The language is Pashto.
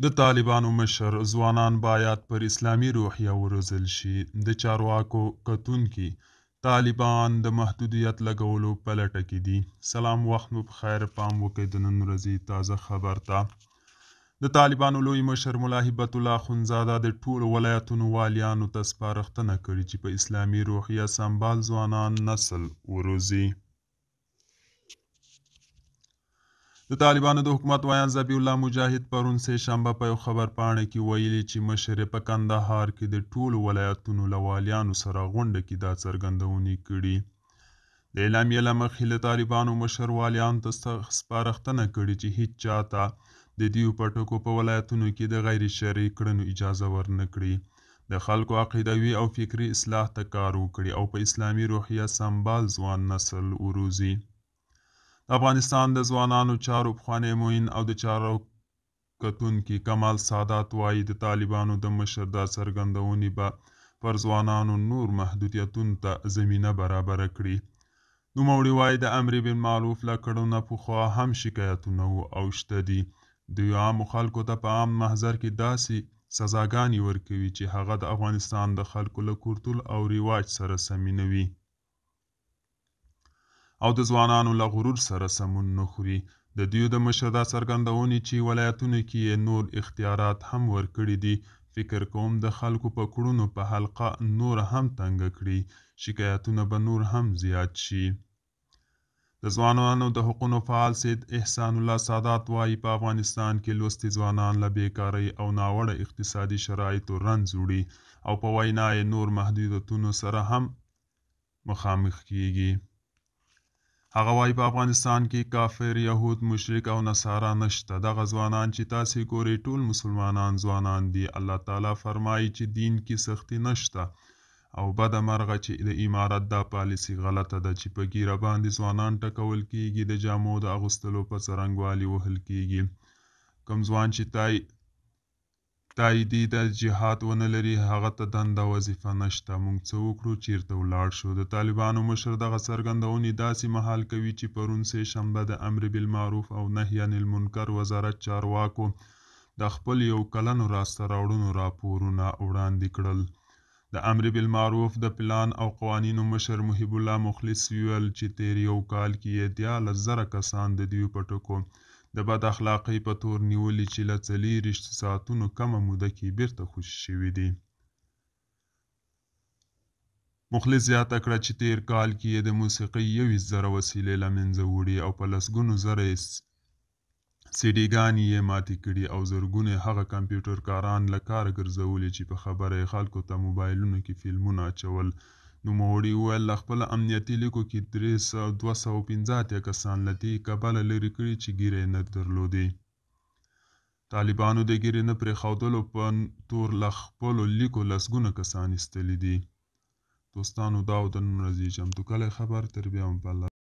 د طالبانو مشر ځوانان باید پر اسلامي روحیه وروزل شي. د چارواکو کتونکي طالبان د محدودیت لګولو په لټه کې دي. سلام، وخت مو په خیر. پام وکړئ د نن ورځې تازه خبر ته. د طالبانو لوی مشر ملا هیبت الله اخندزاده د ټولو ولایتونو والیانو ته سپارښتنه کړې چې په اسلامي روحیه سمبال ځوانان نسل وروزي. د طالبانو د حکومت ویان ذبیح الله مجاهد پرون سه شنبه په یو خبرپاڼه کې ویلي چې مشر په کندهار کې د ټولو ولایتونو له والیانو سره غونډه کې دا څرګندونې کړي. د اعلامیې له مخې له طالبانو مشر والیانو ته سپارښتنه کړې چې هیڅ چاته د دیو په ټکو په ولایتونو کې د غیر شرعي کړنو اجازه ورنه کړي، د خلکو عقیدوي او فکري اصلاح ته کار وکړي او په اسلامي روحیه سمبال ځوان نسل وروزي. د افغانستان د ځوانانو چارو پخوانی معین او د چارو کتونکي کمال سادات وایي د طالبانو د مشر دا څرګندونې به پر ځوانانو نور محدودیتونو ته زمینه برابره کړي. نوموړي وایي د امر بالمعروف له کړنو نه پخوا هم شکایتونه وو او شته دي. دوی عامو خلکو ته په عام محضر کې داسې سزاګانې ورکوي چې هغه د افغانستان د خلکو له کلتور او رواج سره سمې نه وي او د ځوانانو له غرور سره سمون نه خوري. د دوی د مشر دا څرګندونې چې ولایتونو کې یې نور اختیارات هم ورکړي دي، فکر کوم د خلکو په کړنو په حلقه نور هم تنګه کړي، شکایتونه به نور هم زیات شي. د ځوانانو د حقوقو فعال سید احسان الله سادات وایي په افغانستان کې لوستي ځوانان له بیکارۍ او ناوړه اقتصادي شرایطو رنځ وړي او په وینا یې نور محدودیتونو سره هم مخامخ کیږي. هغه وایي په افغانستان کې کافر، یهود، مشرک او نصارا نشته. دغه ځوانان چې تاسې ګورئ ټول مسلمانان ځوانان دي. الله تعالی فرمایي چې دین کې سختی نشته او بده مرغه چې د امارت دا پالیسي غلطه ده چې په ګیره باندې ځوانان ټکول کیږي، د جامو د اغوستلو په څرنګوالي وهل کیږي. کوم ځوان چې تاییدي د جهاد ونه لري هغه ته دنده وظیفه نشته. موږ څه وکړو؟ چیرته ولاړ شو؟ د طالبانو مشر دغه څرګندونې داسې مهال کوي چې پرون سه شنبه د امر بالمعروف او نهي عن المنکر وزارت چارواکو د خپل یو کلنو راسته راوړنو راپورونه وړاندې کړل. د امر بالمعروف د پلان او قوانینو مشر محب الله مخلص ویل چې تیر یو کال کې یې 13,000 کسان د دیو په ټکو د بد اخلاقۍ په تور نیولي چې له 40 ساعتونو کمه موده کې بیرته خوشي شوي دي. مخلص زیاته کړه چې تیر کال کې یې د موسیقۍ 21,000 وسیلې له منځه وړي او په لسګونو زره سیډیګانې یې ماتې کړي او زرګونه هغه کمپیوټر کاران له کاره ګرځولي چې په خبره یې خلکو ته موبایلونو کې فلمونه اچول. نوموړي وویل له خپله امنیتي لیکو کې 215 کسان له دې کبله لرې کړي چې ګیره یې نه درلودې. طالبانو د ګیرې نه پرېښودلو په تور له خپلو لیکو لسګونه کسان ایستلي دي. دوستانو دا و د نن ورځې چمتو کلی خبر. تر بیا هم په الله